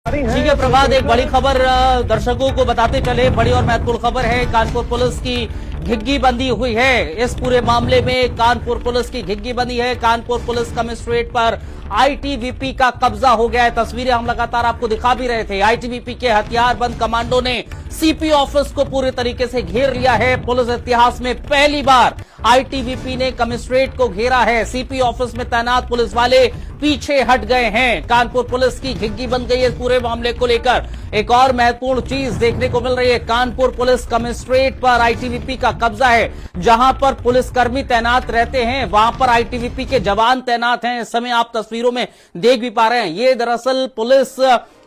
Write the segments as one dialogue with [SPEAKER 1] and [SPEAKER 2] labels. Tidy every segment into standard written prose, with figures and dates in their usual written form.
[SPEAKER 1] ठीक है प्रभात, एक बड़ी खबर दर्शकों को बताते चले। बड़ी और महत्वपूर्ण खबर है, कानपुर पुलिस की घिग्गी बंदी हुई है। इस पूरे मामले में कानपुर पुलिस की घिग्गी बंदी है। कानपुर पुलिस कमिश्नरेट पर आईटीबीपी का कब्जा हो गया है। तस्वीरें हम लगातार आपको दिखा भी रहे थे। आईटीबीपी के हथियारबंद कमांडो ने सीपी ऑफिस को पूरे तरीके से घेर लिया है। पुलिस इतिहास में पहली बार आईटीबीपी ने कमिश्नरेट को घेरा है। सीपी ऑफिस में तैनात पुलिस वाले पीछे हट गए हैं। कानपुर पुलिस की घिग्गी बन गई है। पूरे मामले को लेकर एक और महत्वपूर्ण चीज देखने को मिल रही है। कानपुर पुलिस कमिश्नरेट पर आईटीबीपी का कब्जा है। जहां पर पुलिसकर्मी तैनात रहते हैं वहां पर आईटीबीपी के जवान तैनात हैं। इस समय आप तस्वीरों में देख भी पा रहे हैं। ये दरअसल पुलिस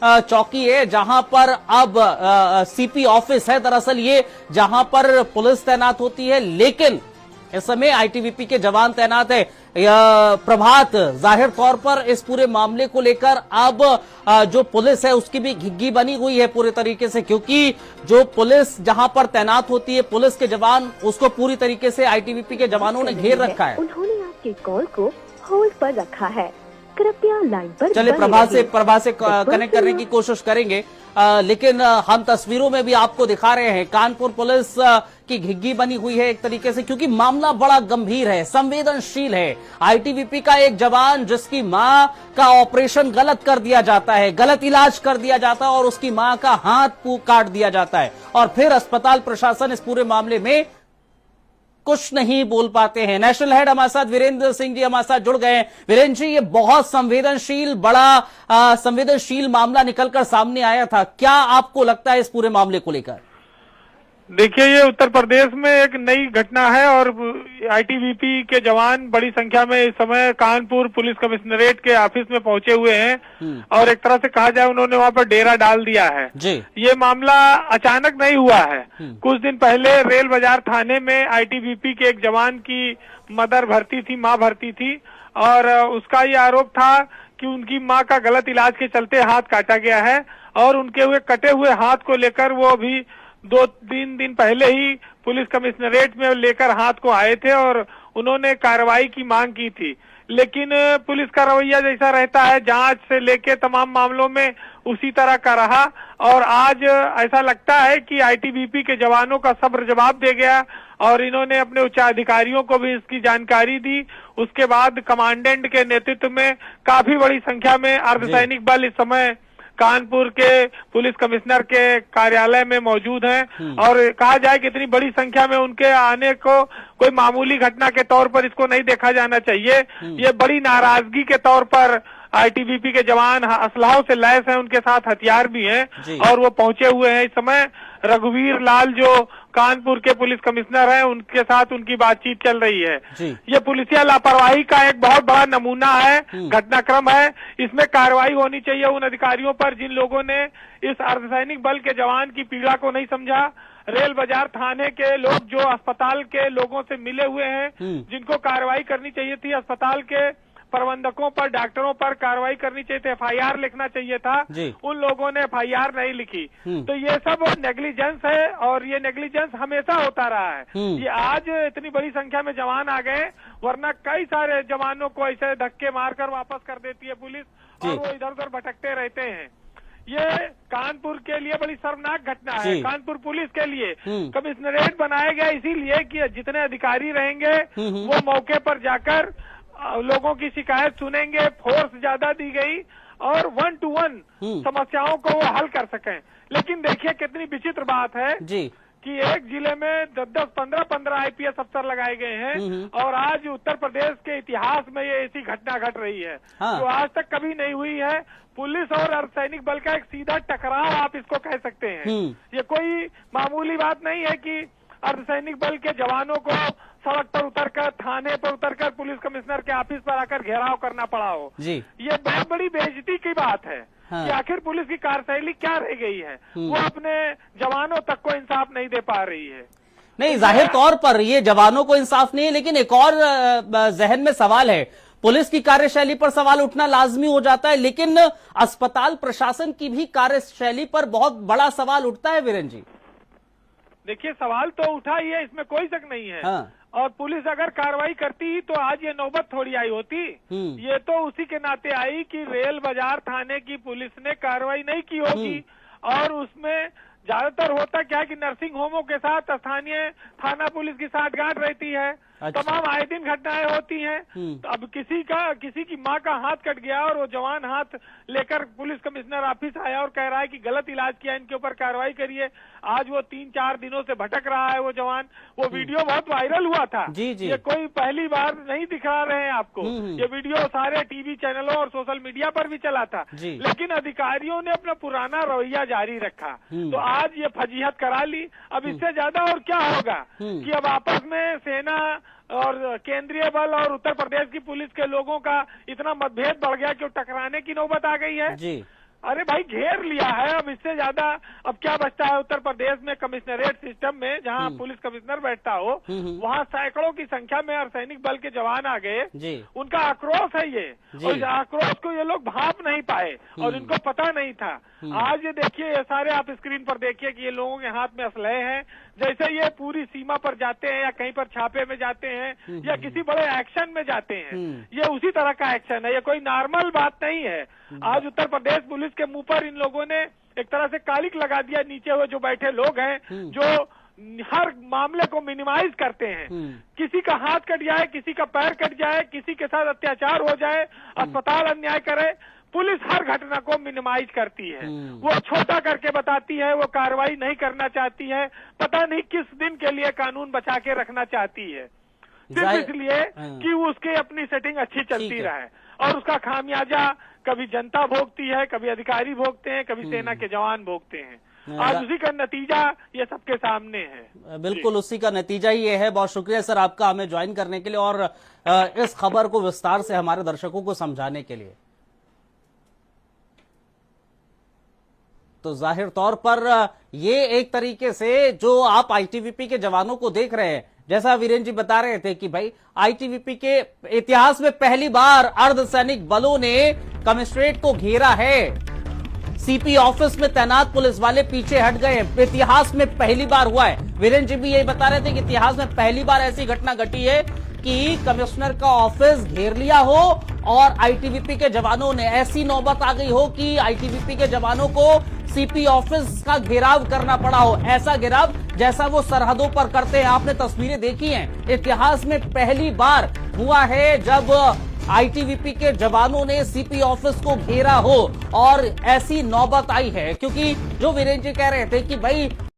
[SPEAKER 1] चौकी है जहां पर अब सीपी ऑफिस है। दरअसल ये जहां पर पुलिस तैनात होती है, लेकिन इस समय आईटीबीपी के जवान तैनात है। प्रभात, जाहिर तौर पर इस पूरे मामले को लेकर अब जो पुलिस है उसकी भी घिग्गी बनी हुई है पूरे तरीके से, क्योंकि जो पुलिस जहां पर तैनात होती है पुलिस के जवान, उसको पूरी तरीके से आईटीबीपी के जवानों ने घेर रखा है।
[SPEAKER 2] उन्होंने आपके कॉल को होल्ड पर रखा है, कृपया लाइन पर।
[SPEAKER 1] चलिए प्रभात से कनेक्ट करने की कोशिश करेंगे, लेकिन हम तस्वीरों में भी आपको दिखा रहे हैं कानपुर पुलिस की घिग्गी बनी हुई है एक तरीके से, क्योंकि मामला बड़ा गंभीर है, संवेदनशील है। आईटीबीपी का एक जवान जिसकी मां का ऑपरेशन गलत कर दिया जाता है, गलत इलाज कर दिया जाता है और उसकी मां का हाथ काट दिया जाता है, और फिर अस्पताल प्रशासन इस पूरे मामले में कुछ नहीं बोल पाते हैं। नेशनल हेड हमारे साथ वीरेंद्र सिंह जी हमारे साथ जुड़ गए हैं। वीरेंद्र जी, ये बहुत संवेदनशील, बड़ा संवेदनशील मामला निकलकर सामने आया था। क्या आपको लगता है इस पूरे मामले को लेकर?
[SPEAKER 3] देखिए, ये उत्तर प्रदेश में एक नई घटना है और आईटीबीपी के जवान बड़ी संख्या में इस समय कानपुर पुलिस कमिश्नरेट के ऑफिस में पहुंचे हुए हैं और एक तरह से कहा जाए उन्होंने वहां पर डेरा डाल दिया है
[SPEAKER 1] जी।
[SPEAKER 3] ये मामला अचानक नहीं हुआ है। कुछ दिन पहले रेल बाजार थाने में आईटीबीपी के एक जवान की मदर भर्ती थी, माँ भर्ती थी, और उसका ये आरोप था कि उनकी माँ का गलत इलाज के चलते हाथ काटा गया है और उनके हुए कटे हुए हाथ को लेकर वो अभी 2-3 दिन पहले ही पुलिस कमिश्नरेट में लेकर हाथ को आए थे और उन्होंने कार्रवाई की मांग की थी। लेकिन पुलिस का रवैया जैसा रहता है, जांच से लेके तमाम मामलों में उसी तरह का रहा और आज ऐसा लगता है कि आईटीबीपी के जवानों का सब्र जवाब दे गया और इन्होंने अपने उच्चाधिकारियों को भी इसकी जानकारी दी। उसके बाद कमांडेंट के नेतृत्व में काफी बड़ी संख्या में अर्धसैनिक बल इस समय कानपुर के पुलिस कमिश्नर के कार्यालय में मौजूद हैं और कहा जाए कि इतनी बड़ी संख्या में उनके आने को कोई मामूली घटना के तौर पर इसको नहीं देखा जाना चाहिए। ये बड़ी नाराजगी के तौर पर आईटीबीपी के जवान असलहों से लैस हैं, उनके साथ हथियार भी हैं और वो पहुंचे हुए हैं। इस समय रघुवीर लाल जो कानपुर के पुलिस कमिश्नर हैं उनके साथ उनकी बातचीत चल रही है। ये पुलिसिया लापरवाही का एक बहुत बड़ा नमूना है, घटनाक्रम है। इसमें कार्रवाई होनी चाहिए उन अधिकारियों पर जिन लोगों ने इस अर्धसैनिक बल के जवान की पीड़ा को नहीं समझा। रेल बाजार थाने के लोग जो अस्पताल के लोगों से मिले हुए हैं, जिनको कार्रवाई करनी चाहिए थी, अस्पताल के प्रबंधकों पर, डॉक्टरों पर कार्रवाई करनी चाहिए थी, एफआईआर लिखना चाहिए था, उन लोगों ने एफआईआर नहीं लिखी। तो ये सब नेग्लिजेंस है और ये नेग्लिजेंस हमेशा होता रहा है। ये आज इतनी बड़ी संख्या में जवान आ गए, वरना कई सारे जवानों को ऐसे धक्के मारकर वापस कर देती है पुलिस और वो इधर उधर भटकते रहते हैं। ये कानपुर के लिए बड़ी शर्मनाक घटना है। कानपुर पुलिस के लिए कमिश्नरेट बनाया गया इसीलिए कि जितने अधिकारी रहेंगे वो मौके पर जाकर लोगों की शिकायत सुनेंगे। फोर्स ज्यादा दी गई और 1 to 1 समस्याओं को वो हल कर सकें। लेकिन देखिए कितनी विचित्र बात है कि एक जिले में 10-10, 15-15 आईपीएस अफसर लगाए गए हैं और आज उत्तर प्रदेश के इतिहास में ये ऐसी घटना घट रही है जो आज तक कभी नहीं हुई है। पुलिस और अर्धसैनिक बल का एक सीधा टकराव आप इसको कह सकते हैं। ये कोई मामूली बात नहीं है कि अर्धसैनिक बल के जवानों को सड़क पर उतरकर, थाने पर उतरकर पुलिस कमिश्नर के ऑफिस पर आकर घेराव करना पड़ा हो। ये बहुत बड़ी बेइज्जती की बात है कि आखिर पुलिस की कार्यशैली क्या रह गई है, वो अपने जवानों तक को इंसाफ नहीं दे पा रही है।
[SPEAKER 1] नहीं, जाहिर तौर पर ये जवानों को इंसाफ नहीं है, लेकिन एक और जहन में सवाल है। पुलिस की कार्यशैली पर सवाल उठना लाजमी हो जाता है, लेकिन अस्पताल प्रशासन की भी कार्यशैली पर बहुत बड़ा सवाल उठता है वीरेंद्र जी।
[SPEAKER 3] देखिए, सवाल तो उठा ही है, इसमें कोई शक नहीं है। और पुलिस अगर कार्रवाई करती तो आज ये नौबत थोड़ी आई होती। ये तो उसी के नाते आई कि रेल बाजार थाने की पुलिस ने कार्रवाई नहीं की होगी, और उसमें ज्यादातर होता क्या है कि नर्सिंग होमों के साथ स्थानीय थाना पुलिस की साठगांठ रहती है।
[SPEAKER 1] अच्छा।
[SPEAKER 3] तमाम आए दिन घटनाएं होती हैं। तो अब किसी की माँ का हाथ कट गया और वो जवान हाथ लेकर पुलिस कमिश्नर ऑफिस आया और कह रहा है कि गलत इलाज किया, इनके ऊपर कार्रवाई करिए। आज वो 3-4 दिनों से भटक रहा है वो जवान। वो वीडियो बहुत वायरल हुआ था।
[SPEAKER 1] जी जी।
[SPEAKER 3] ये कोई पहली बार नहीं दिखा रहे हैं आपको। ये वीडियो सारे टीवी चैनलों और सोशल मीडिया पर भी चला था, लेकिन अधिकारियों ने अपना पुराना रवैया जारी रखा। तो आज ये फजीहत करा ली। अब इससे ज्यादा और क्या होगा कि अब आपस में सेना और केंद्रीय बल और उत्तर प्रदेश की पुलिस के लोगों का इतना मतभेद बढ़ गया कि टकराने की नौबत आ गई है।
[SPEAKER 1] जी।
[SPEAKER 3] अरे भाई घेर लिया है, अब इससे ज्यादा अब क्या बचता है। उत्तर प्रदेश में कमिश्नरेट सिस्टम में जहां पुलिस कमिश्नर बैठता हो, वहां सैकड़ों की संख्या में अर्धसैनिक बल के जवान आ गए। उनका आक्रोश है ये, और इस आक्रोश को ये लोग भांप नहीं पाए और इनको पता नहीं था। आज ये देखिए, ये सारे आप स्क्रीन पर देखिए कि ये लोगों के हाथ में असलहे हैं। जैसे ये पूरी सीमा पर जाते हैं या कहीं पर छापे में जाते हैं या किसी बड़े एक्शन में जाते हैं, ये उसी तरह का एक्शन है। ये कोई नॉर्मल बात नहीं है। आज उत्तर प्रदेश पुलिस के मुंह पर इन लोगों ने एक तरह से कालिक लगा दिया। नीचे हुए जो बैठे लोग हैं, जो हर मामले को मिनिमाइज करते हैं। किसी का हाथ कट जाए, किसी का पैर कट जाए, किसी के साथ अत्याचार हो जाए, अस्पताल अन्याय करे, पुलिस हर घटना को मिनिमाइज करती है। वो छोटा करके बताती है, वो कार्रवाई नहीं करना चाहती है। पता नहीं किस दिन के लिए कानून बचा के रखना चाहती है, सिर्फ इसलिए कि उसकी अपनी सेटिंग अच्छी चलती रहे। और उसका खामियाजा कभी जनता भोगती है, कभी अधिकारी भोगते हैं, कभी सेना के जवान भोगते हैं। आज उसी का नतीजा ये सबके सामने है।
[SPEAKER 1] बिल्कुल उसी का नतीजा ही ये है। बहुत शुक्रिया सर आपका हमें ज्वाइन करने के लिए और इस खबर को विस्तार से हमारे दर्शकों को समझाने के लिए। तो जाहिर तौर पर ये एक तरीके से जो आप आईटीबीपी के जवानों को देख रहे हैं, जैसा वीरेंद्र जी बता रहे थे कि भाई आईटीबीपी के इतिहास में पहली बार अर्धसैनिक बलों ने कमिश्नरेट को घेरा है। सीपी ऑफिस में तैनात पुलिस वाले पीछे हट गए। इतिहास में पहली बार हुआ है। वीरेंद्र जी भी यही बता रहे थे कि इतिहास में पहली बार ऐसी घटना घटी है कि कमिश्नर का ऑफिस घेर लिया हो और आईटीबीपी के जवानों ने, ऐसी नौबत आ गई हो कि आईटीबीपी के जवानों को सीपी ऑफिस का घेराव करना पड़ा हो। ऐसा घेराव जैसा वो सरहदों पर करते हैं, आपने तस्वीरें देखी हैं। इतिहास में पहली बार हुआ है जब आईटीबीपी के जवानों ने सीपी ऑफिस को घेरा हो और ऐसी नौबत आई है। क्योंकि जो वीरेंद्र जी कह रहे थे कि भाई